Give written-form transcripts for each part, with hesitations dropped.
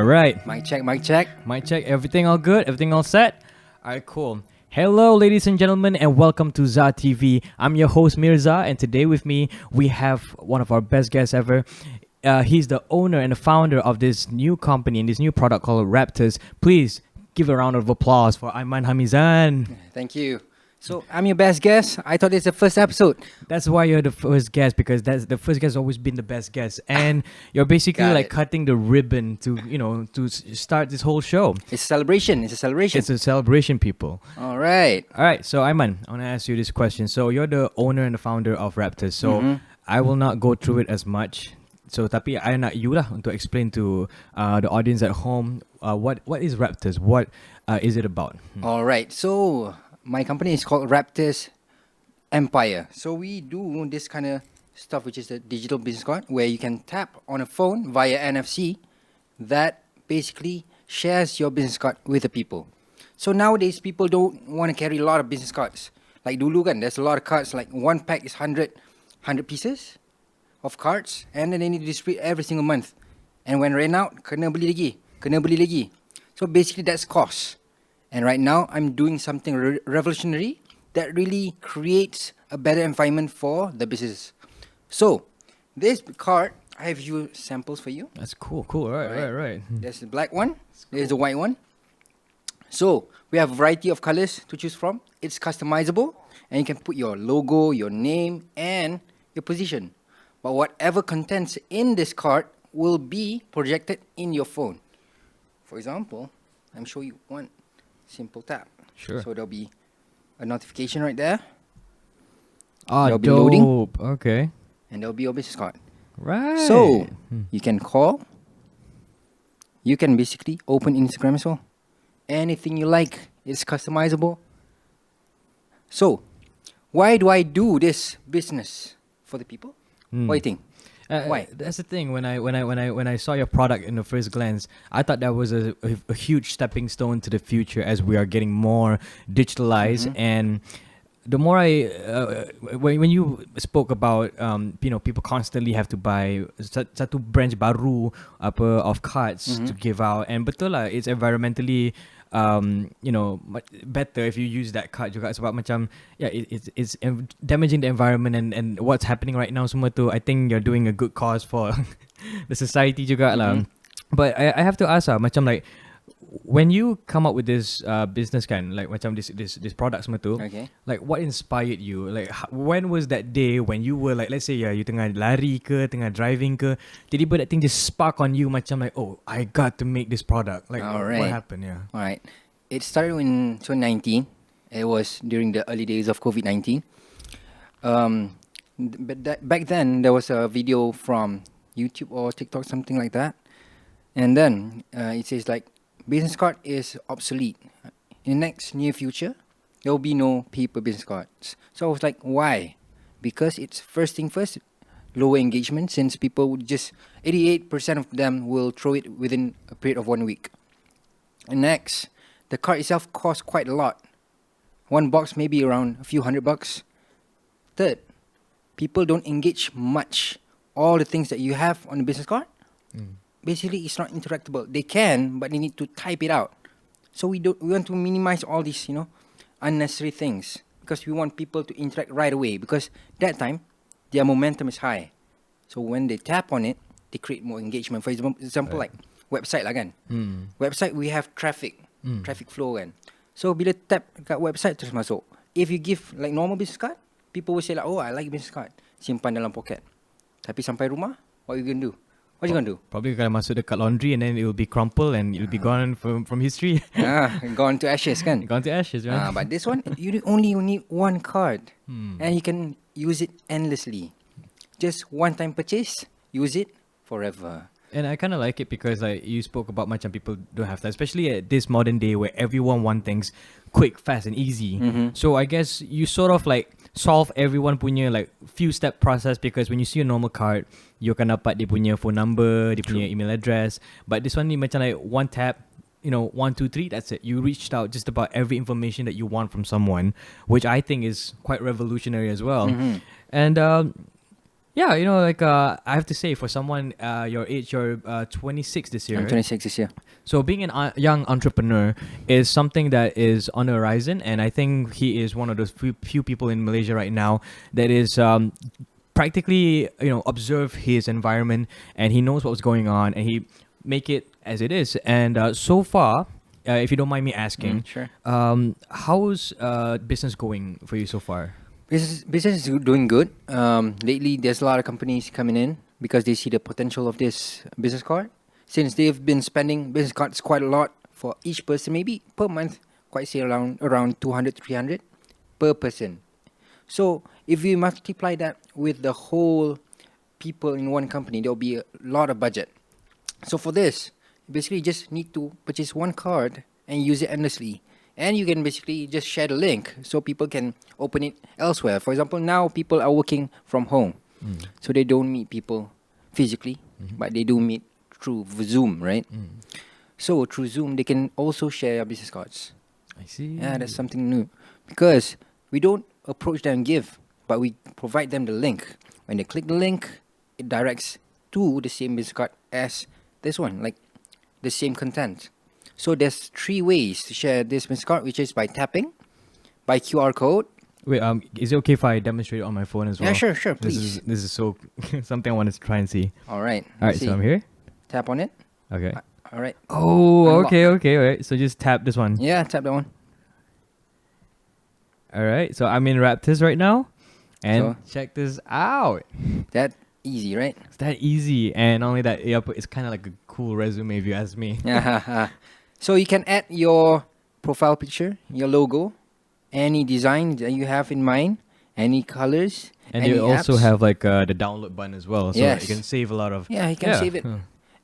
All right. Mic check, mic check. Mic check. Everything all good? Everything all set? All right, cool. Hello, ladies and gentlemen, and welcome to ZA TV. I'm your host, Mirdza, and today with me, we have one of our best guests ever. He's the owner and the founder of this new company and this new product called Raptaz. Please give a round of applause for Aiman Hamizan. Thank you. So, I'm your best guest. I thought it's the first episode. That's why you're the first guest, because that's the first guest has always been the best guest, and you're basically like cutting the ribbon to start this whole show. It's a celebration. It's a celebration. It's a celebration, people. All right. So Aiman, I want to ask you this question. So you're the owner and the founder of Raptors. So I will not go through it as much. So tapi I nak you lah untuk explain to the audience at home what is Raptors? What is it about? All right. So my company is called Raptors Empire. So we do this kind of stuff, which is a digital business card where you can tap on a phone via NFC that basically shares your business card with the people. So nowadays, people don't want to carry a lot of business cards. Like dulu kan, there's a lot of cards. Like one pack is 100 pieces of cards, and then they need to distribute every single month. And when ran out, kena beli lagi. So basically, that's cost. And right now, I'm doing something revolutionary that really creates a better environment for the business. So, this card, I have few samples for you. That's cool. Right. There's the black one. There's the white one. So, we have a variety of colors to choose from. It's customizable, and you can put your logo, your name, and your position. But whatever contents in this card will be projected in your phone. For example, I'm showing you one simple tap. Sure. So there'll be a notification right there. There'll be loading. Okay. And there'll be your business card. Right. So you can call. You can basically open Instagram as well. Anything you like is customizable. So, why do I do this business for the people? What do you think? Why? That's the thing. When I saw your product in the first glance, I thought that was a huge stepping stone to the future as we are getting more digitalized. And the more when you spoke about people constantly have to buy satu branch baru of cards to give out, and betul lah, it's environmentally better if you use that card juga, sebab macam it's damaging the environment and what's happening right now semua tu. I think you're doing a good cause for the society juga lah. But I have to ask macam like when you come up with this business kan, like macam this product semua tu, like what inspired you? Like when was that day when you were like, let's say you tengah lari ke, tengah driving ke, tiba-tiba that thing just spark on you macam like, oh, I got to make this product. Like what happened? All right. It started in 2019. It was during the early days of COVID-19. But back then there was a video from YouTube or TikTok, something like that, and then it says like, business card is obsolete. In the near future, there will be no paper business cards. So I was like, why? Because it's first thing first, lower engagement, since people would just 88% of them will throw it within a period of 1 week. And next, the card itself costs quite a lot. One box maybe around a few $100. Third, people don't engage much. All the things that you have on the business card, basically it's not interactable. They can, but they need to type it out. So we want to minimize all these, unnecessary things, because we want people to interact right away, because that time their momentum is high. So when they tap on it, they create more engagement. For example, like website lah kan. Website we have traffic flow kan. So bila tap kat website terus masuk. If you give like normal business card, people will say like, oh, I like business card, simpan dalam pocket. Tapi sampai rumah, what you gonna do? What you gonna do? Probably gonna masuk dekat laundry and then it will be crumpled and it will be gone from history. Gone to ashes kan? Gone to ashes, right? But this one, you only need one card. And you can use it endlessly. Just one time purchase, use it forever. And I kind of like it because like you spoke about macam people don't have that, especially at this modern day where everyone wants things quick, fast and easy. So I guess you sort of like solve everyone punya like few step process, because when you see a normal card, you akan dapat dia punya phone number, dia punya email address. But this one ni macam like one tap, 1, 2, 3, that's it. You reached out just about every information that you want from someone, which I think is quite revolutionary as well. And Yeah, like I have to say, for someone your age, you're 26 this year. I'm Right? 26 this year. So being an young entrepreneur is something that is on the horizon, and I think he is one of those few people in Malaysia right now that is practically observe his environment, and he knows what's going on, and he make it as it is. And so far, if you don't mind me asking, Sure. how's business going for you so far? Business is doing good. Lately, there's a lot of companies coming in because they see the potential of this business card. Since they've been spending business cards quite a lot for each person, maybe per month, quite say around 200, 300 per person. So if you multiply that with the whole people in one company, there'll be a lot of budget. So for this, you basically just need to purchase one card and use it endlessly. And you can basically just share the link so people can open it elsewhere. For example, now people are working from home. So they don't meet people physically, but they do meet through Zoom, right? So through Zoom, they can also share business cards. I see. Yeah, that's something new. Because we don't approach them and give, but we provide them the link. When they click the link, it directs to the same business card as this one, like the same content. So there's 3 ways to share this business card, which is by tapping, by QR code. Wait, is it okay if I demonstrate it on my phone as well? Yeah, sure, please. This is so something I wanted to try and see. All right. All right, so I'm here. Tap on it. Okay. All right. Oh, Unlock. okay. All right. So just tap this one. Yeah, tap that one. All right. So I'm in Raptaz right now, and So? check this out. That easy, right? It's that easy, and not only that, it's kind of like a cool resume if you ask me. Yeah. So you can add your profile picture, your logo, any design that you have in mind, any colors, And any you also apps. have like the download button as well, so Yes. you can save a lot of. Yeah, you can save it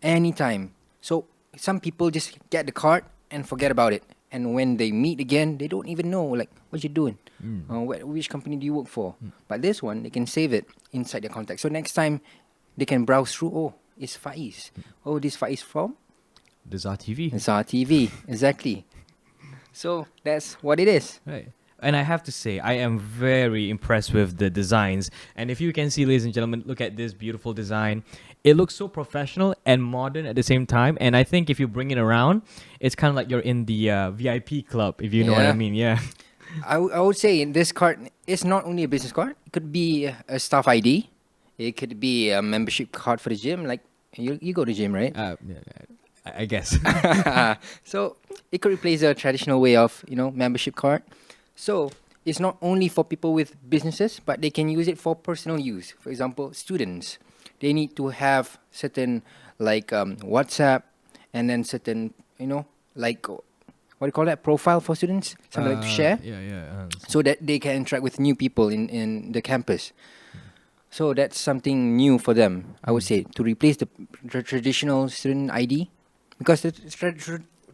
anytime. So some people just get the card and forget about it. And when they meet again, they don't even know like what you're doing, which company do you work for. But this one, they can save it inside their contact. So next time, they can browse through. Oh, it's Faiz. Oh, this Faiz from The ZAR TV. Mirdza TV. Exactly. So that's what it is. Right. And I have to say, I am very impressed with the designs. And if you can see, ladies and gentlemen, look at this beautiful design. It looks so professional and modern at the same time. And I think if you bring it around, it's kind of like you're in the VIP club, if you know what I Yeah. mean. Yeah. I would say in this card, it's not only a business card. It could be a staff ID. It could be a membership card for the gym. Like you go to gym, right? I guess. So it could replace a traditional way of membership card. So it's not only for people with businesses, but they can use it for personal use. For example, students, they need to have certain like WhatsApp, and then certain like what do you call that, profile for students, something like to share, Yeah. so that they can interact with new people in the campus. So that's something new for them, I would say, to replace the traditional student ID, because the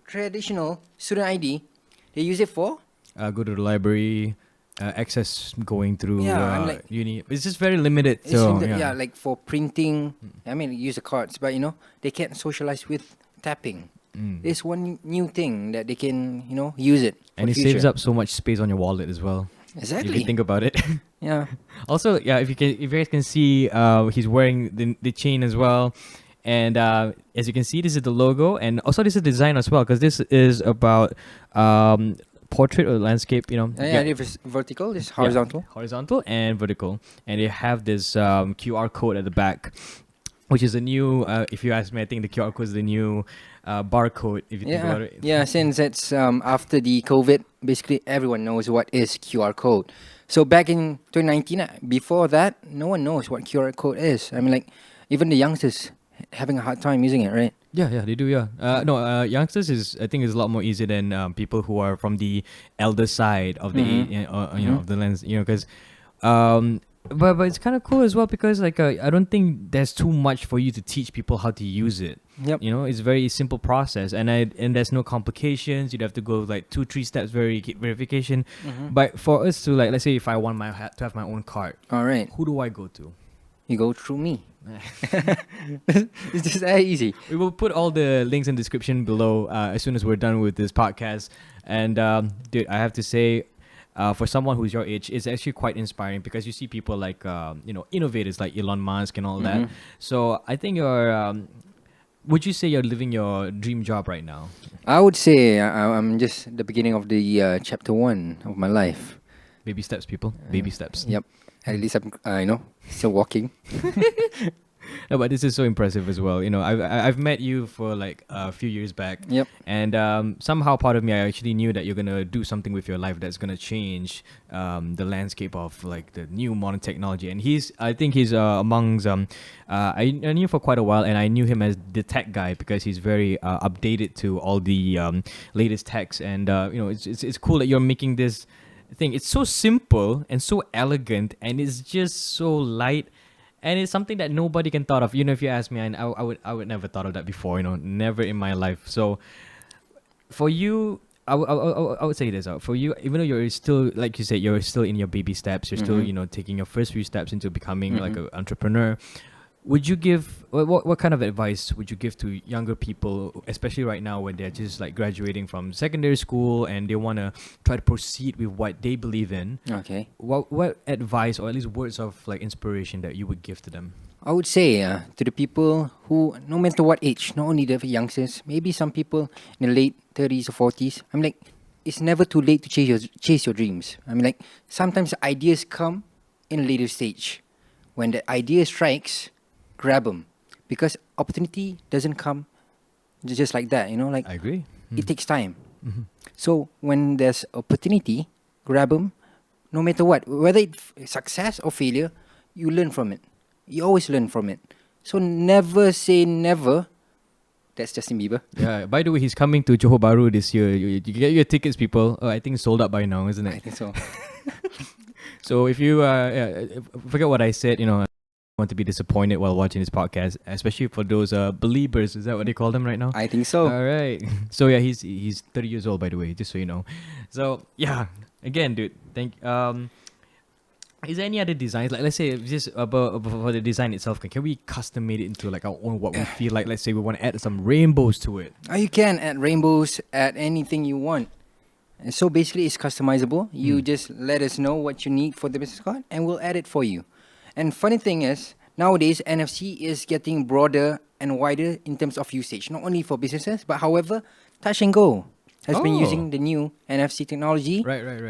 traditional student ID, they use it for Go to the library, access going through and like, uni. It's just very limited. it's So limited, like for printing. I mean, use the cards, but they can't socialize with tapping. There's one new thing that they can use it for And the it future. saves up so much space on your wallet as well. If Exactly. you think about it. Yeah. Also, if you guys can see, he's wearing the chain as well, and as you can see, this is the logo, and also this is design as well, because this is about portrait or landscape. If it's vertical, it's horizontal. Horizontal and vertical, and they have this QR code at the back, which is a new. If you ask me, I think the QR code is the new barcode. If you think about it. Yeah, since it's after the COVID, basically everyone knows what is QR code. So back in 2019, before that, no one knows what QR code is. I mean, like, even the youngsters having a hard time using it, right? Yeah, they do. Yeah, youngsters I think is a lot more easier than people who are from the elder side of the of the lens. Because, but it's kind of cool as well, because like I don't think there's too much for you to teach people how to use it. Yep. It's a very simple process, and there's no complications. You'd have to go like 2-3 steps verification. But for us to, like, let's say if I want to have my own card, All right. who do I go to? You go through me. It's just that easy. We will put all the links in the description below as soon as we're done with this podcast. And dude, I have to say, for someone who's your age, it's actually quite inspiring because you see people like innovators like Elon Musk and all that. So I think would you say you're living your dream job right now? I would say I'm just the beginning of the chapter 1 of my life. Baby steps, people. Baby steps. Yep. At least I'm, still walking. No, but this is so impressive as well. I've met you for like a few years back. Yep. And somehow part of me, I actually knew that you're gonna do something with your life that's gonna change the landscape of like the new modern technology. And I think he's amongst I knew for quite a while, and I knew him as the tech guy because he's very updated to all the latest techs. And it's cool that you're making this thing. It's so simple and so elegant, and it's just so light. And it's something that nobody can thought of. If you ask me, and I would never thought of that before. Never in my life. So, for you, I would say this out. For you, even though you're still, like you said, you're still in your baby steps. You're still, taking your first few steps into becoming like an entrepreneur. Would you give what kind of advice would you give to younger people, especially right now when they're just like graduating from secondary school and they want to try to proceed with what they believe in? Okay. What advice or at least words of like inspiration that you would give to them? I would say to the people who, no matter what age, not only the youngsters, maybe some people in the late 30s or 40s, I'm like, it's never too late to chase your dreams. I mean, like, sometimes ideas come in a later stage. When the idea strikes, grab them, because opportunity doesn't come just like that. Like, I agree. it takes time. So when there's opportunity, grab them. No matter what, whether it's success or failure, you learn from it. You always learn from it. So never say never. That's Justin Bieber. Yeah. By the way, he's coming to Johor Bahru this year. You get your tickets, people. I think it's sold out by now, isn't it? I think so. So if you forget what I said, want to be disappointed while watching this podcast, especially for those believers. Is that what they call them right now? I think so. All right. So yeah, he's 30 years old, by the way, just so you know. So yeah, again, dude, is there any other designs? Like, let's say just about for the design itself, can we custom made it into like our own what we feel like? Let's say we want to add some rainbows to it. You can add rainbows, add anything you want. And so basically, it's customizable. You just let us know what you need for the business card, and we'll add it for you. And funny thing is, nowadays, NFC is getting broader and wider in terms of usage, not only for businesses, but however, Touch and Go has been using the new NFC technology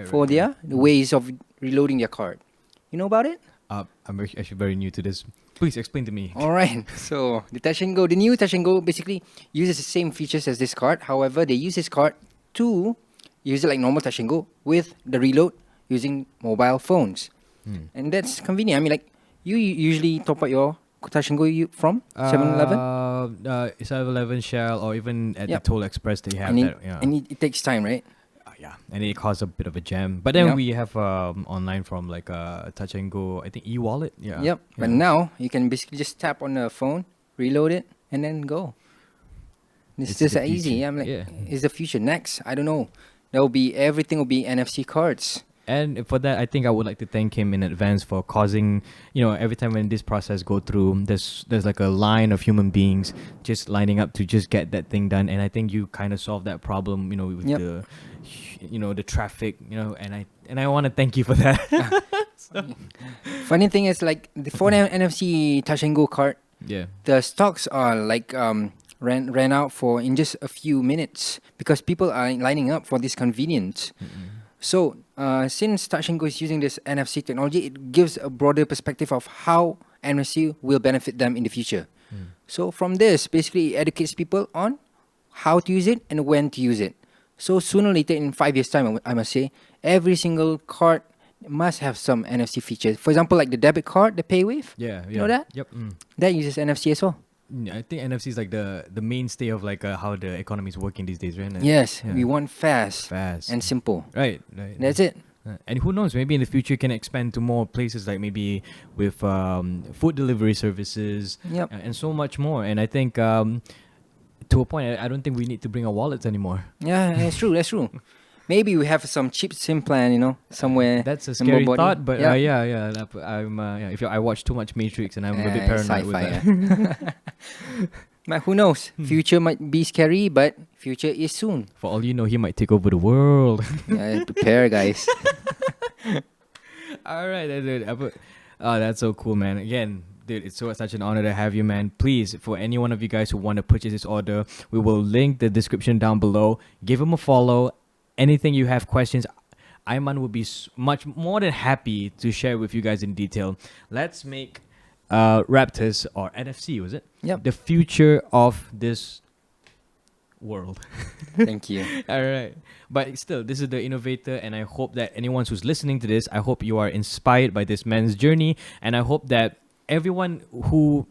for the ways of reloading their card. You know about it? I'm actually very new to this. Please explain to me. All right. So the new Touch and Go basically uses the same features as this card. However, they use this card to use it like normal Touch and Go with the reload using mobile phones. And that's convenient. I mean, like, you usually top up your Touch and Go from 7-Eleven? 7-Eleven, Shell, or even at the Toll Express they have and that. And it takes time, right? Yeah, and it caused a bit of a jam. But then we have online from like Touch and Go, I think e-wallet. Yeah. Yep. Yeah. But now you can basically just tap on the phone, reload it, and then go. It's just that easy. I'm like, it's the future. Next, I don't know. Everything will be NFC cards. And for that, I think I would like to thank him in advance for causing, every time when this process go through, there's like a line of human beings just lining up to just get that thing done. And I think you kind of solved that problem, with the traffic, and I want to thank you for that. Funny thing is, like, for the NFC Touch and Go card, the stocks are like ran out for in just a few minutes because people are lining up for this convenience. So, since Touch and Go is using this NFC technology, it gives a broader perspective of how NFC will benefit them in the future. So, from this, basically, it educates people on how to use it and when to use it. So, sooner or later, in 5 years' time, I must say, every single card must have some NFC features. For example, like the debit card, the PayWave. You know that? Yep. That uses NFC as well. I think NFC is like the mainstay of like how the economy is working these days, right? Yes, we want fast and simple. Right. That's it. And who knows, maybe in the future can expand to more places, like maybe with food delivery services and so much more. And I think to a point, I don't think we need to bring our wallets anymore. Yeah, that's true. Maybe we have some cheap SIM plan, somewhere. That's a scary thought, but I'm if I watch too much Matrix and I'm a bit paranoid with that. But who knows? Future might be scary, but future is soon. For all you know, he might take over the world. Prepare, guys. All right, dude. Oh, that's so cool, man. Again, dude, it's such an honor to have you, man. Please, for any one of you guys who want to purchase this order, we will link the description down below. Give him a follow. Anything you have questions, Aiman will be much more than happy to share with you guys in detail. Let's make Raptors, or NFC, was it? Yep. The future of this world. Thank you. All right. But still, this is the innovator, and I hope that anyone who's listening to this, I hope you are inspired by this man's journey, and I hope that everyone who,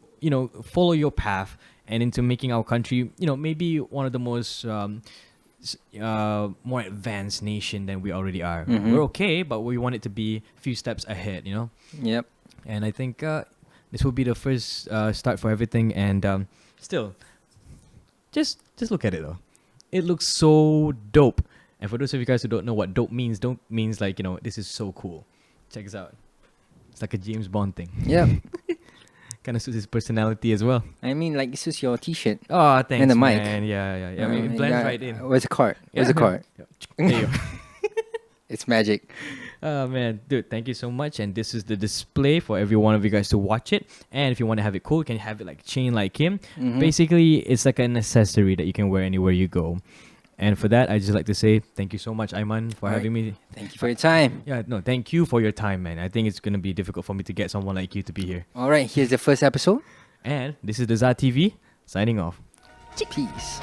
follow your path and into making our country, maybe one of the most more advanced nation than we already are. Mm-hmm. We're okay, but we want it to be a few steps ahead, Yep. And I think this will be the first start for everything. And still, just look at it though. It looks so dope. And for those of you guys who don't know what dope means like, this is so cool. Check this out. It's like a James Bond thing. Yep. Kind of suits his personality as well. I mean, like, this is your T-shirt. Oh, thanks, And the mic. man. Yeah. I mean, it blends right in. Where's the card? Where's the card? There you go. It's magic. Oh man, dude, thank you so much. And this is the display for every one of you guys to watch it. And if you want to have it cool, you can have it like chain like him. Mhm. Basically, it's like an accessory that you can wear anywhere you go. And for that, I just like to say thank you so much, Aiman, for Alright. having me. Thank you for your time. Yeah, no, thank you for your time, man. I think it's gonna be difficult for me to get someone like you to be here. All right, here's the first episode. And this is the ZA TV signing off. Peace.